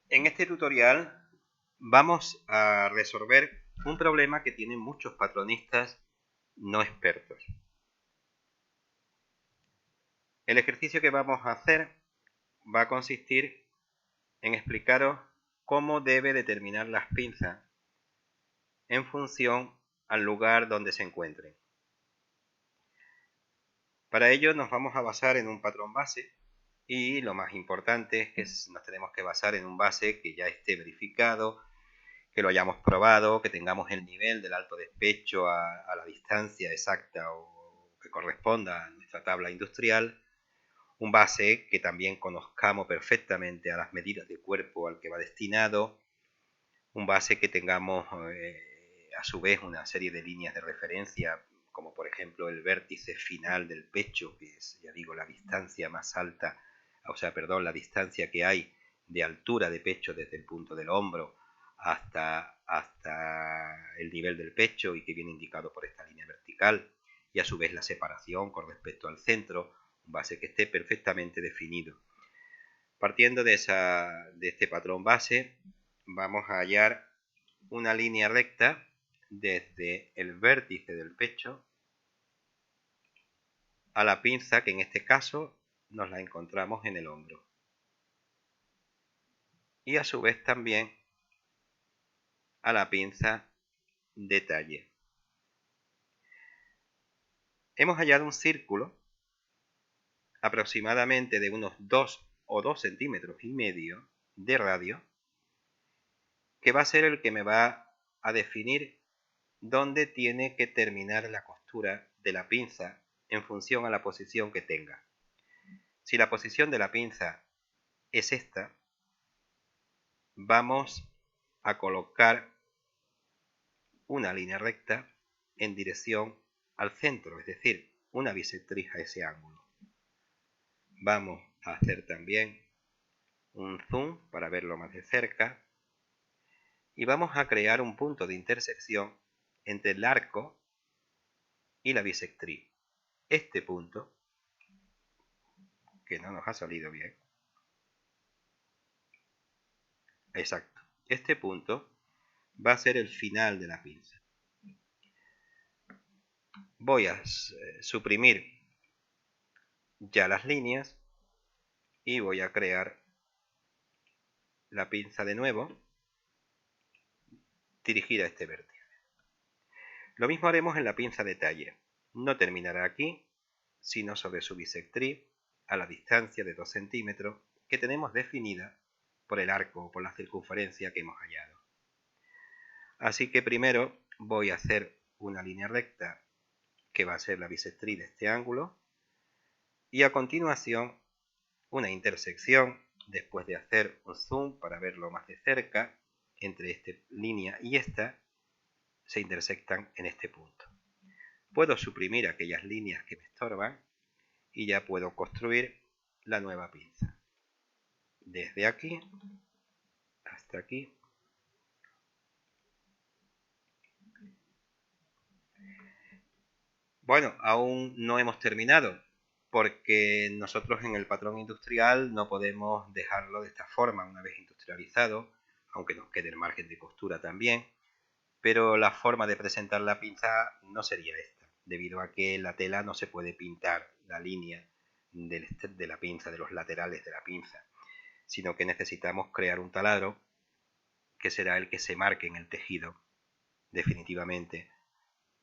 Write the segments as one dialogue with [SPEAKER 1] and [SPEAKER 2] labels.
[SPEAKER 1] En este tutorial vamos a resolver un problema que tienen muchos patronistas no expertos. El ejercicio que vamos a hacer va a consistir en explicaros cómo debe determinar las pinzas en función al lugar donde se encuentren. Para ello nos vamos a basar en un patrón base y lo más importante es que nos tenemos que basar en un base que ya esté verificado, que lo hayamos probado, que tengamos el nivel del alto despecho a la distancia exacta o que corresponda a nuestra tabla industrial, un base que también conozcamos perfectamente a las medidas de cuerpo al que va destinado, un base que tengamos a su vez una serie de líneas de referencia, como por ejemplo el vértice final del pecho, que es, ya digo, la distancia más alta, o sea, perdón, la distancia que hay de altura de pecho desde el punto del hombro hasta el nivel del pecho y que viene indicado por esta línea vertical, y a su vez la separación con respecto al centro, un base que esté perfectamente definido. Partiendo de este patrón base, vamos a hallar una línea recta desde el vértice del pecho a la pinza, que en este caso nos la encontramos en el hombro. Y a su vez también a la pinza de talle. Hemos hallado un círculo aproximadamente de unos 2 o 2 centímetros y medio de radio, que va a ser el que me va a definir dónde tiene que terminar la costura de la pinza en función a la posición que tenga. Si la posición de la pinza es esta, vamos a colocar una línea recta en dirección al centro, es decir, una bisectriz a ese ángulo. Vamos a hacer también un zoom para verlo más de cerca y vamos a crear un punto de intersección entre el arco y la bisectriz. Este punto, que no nos ha salido bien, exacto, este punto va a ser el final de la pinza. Voy a suprimir ya las líneas y voy a crear la pinza de nuevo dirigida a este vértice. Lo mismo haremos en la pinza de talle. No terminará aquí, sino sobre su bisectriz a la distancia de 2 centímetros que tenemos definida por el arco o por la circunferencia que hemos hallado. Así que primero voy a hacer una línea recta que va a ser la bisectriz de este ángulo y a continuación una intersección, después de hacer un zoom para verlo más de cerca, entre esta línea y esta, se intersectan en este punto. Puedo suprimir aquellas líneas que me estorban y ya puedo construir la nueva pinza. Desde aquí hasta aquí. Bueno, aún no hemos terminado, porque nosotros en el patrón industrial no podemos dejarlo de esta forma una vez industrializado, aunque nos quede el margen de costura también, pero la forma de presentar la pinza no sería esta, debido a que la tela no se puede pintar la línea de la pinza, de los laterales de la pinza, sino que necesitamos crear un taladro que será el que se marque en el tejido definitivamente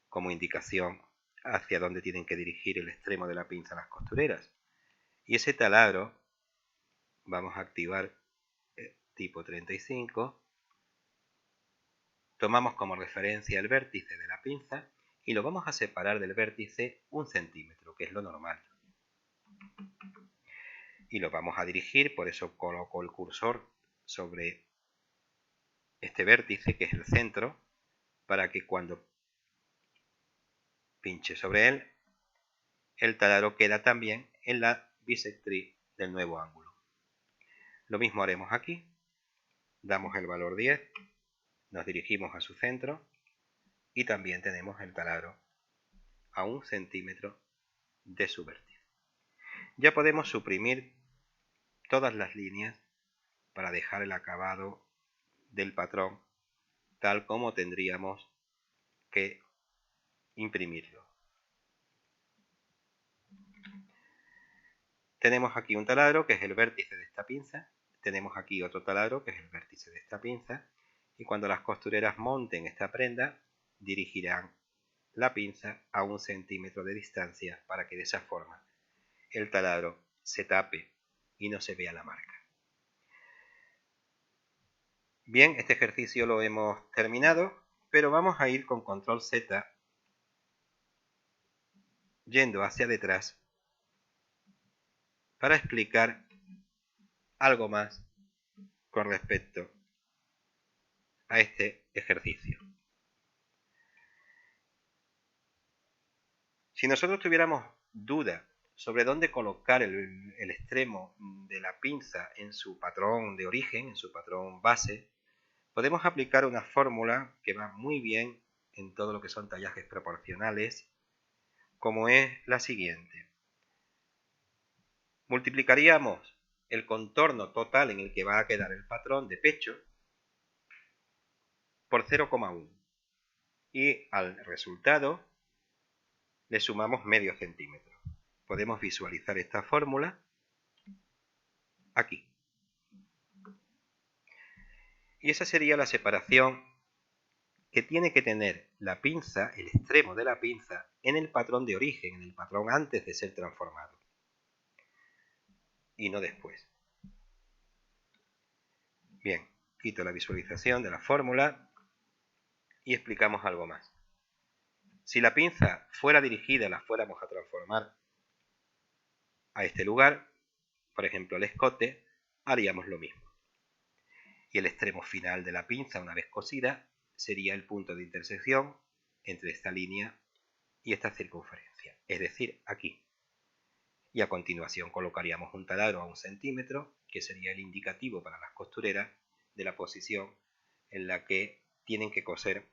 [SPEAKER 1] como indicación hacia dónde tienen que dirigir el extremo de la pinza las costureras. Y ese taladro vamos a activar tipo 35, tomamos como referencia el vértice de la pinza y lo vamos a separar del vértice 1 centímetro, que es lo normal. Y lo vamos a dirigir, por eso coloco el cursor sobre este vértice, que es el centro, para que cuando pinche sobre él, el taladro queda también en la bisectriz del nuevo ángulo. Lo mismo haremos aquí, damos el valor 10, nos dirigimos a su centro y también tenemos el taladro a 1 centímetro de su vértice. Ya podemos suprimir todas las líneas para dejar el acabado del patrón tal como tendríamos que imprimirlo. Tenemos aquí un taladro que es el vértice de esta pinza, tenemos aquí otro taladro que es el vértice de esta pinza, y cuando las costureras monten esta prenda dirigirán la pinza a 1 centímetro de distancia para que de esa forma el taladro se tape y no se vea la marca. Bien, este ejercicio lo hemos terminado, pero vamos a ir con control Z yendo hacia detrás para explicar algo más con respecto a este ejercicio. Si nosotros tuviéramos duda sobre dónde colocar el extremo de la pinza en su patrón de origen, en su patrón base, podemos aplicar una fórmula que va muy bien en todo lo que son tallajes proporcionales, como es la siguiente. Multiplicaríamos el contorno total en el que va a quedar el patrón de pecho por 0,1 y al resultado le sumamos medio centímetro. Podemos visualizar esta fórmula aquí. Y esa sería la separación que tiene que tener la pinza, el extremo de la pinza, en el patrón de origen, en el patrón antes de ser transformado. Y no después. Bien, quito la visualización de la fórmula y explicamos algo más. Si la pinza fuera dirigida, la fuéramos a transformar a este lugar, por ejemplo el escote, haríamos lo mismo. Y el extremo final de la pinza, una vez cosida, sería el punto de intersección entre esta línea y esta circunferencia, es decir, aquí. Y a continuación colocaríamos un taladro a 1 centímetro, que sería el indicativo para las costureras de la posición en la que tienen que coser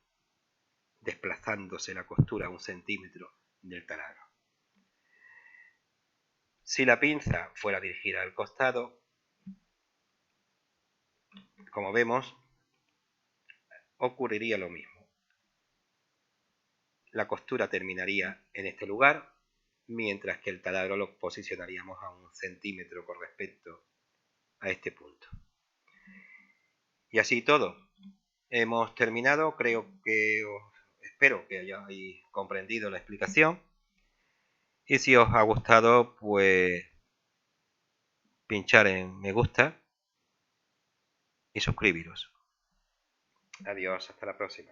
[SPEAKER 1] desplazándose la costura a 1 centímetro del taladro. Si la pinza fuera dirigida al costado, como vemos, ocurriría lo mismo. La costura terminaría en este lugar, mientras que el taladro lo posicionaríamos a 1 centímetro con respecto a este punto. Y así todo. Hemos terminado, espero que hayáis comprendido la explicación. Y si os ha gustado, pues pinchar en me gusta y suscribiros. Adiós, hasta la próxima.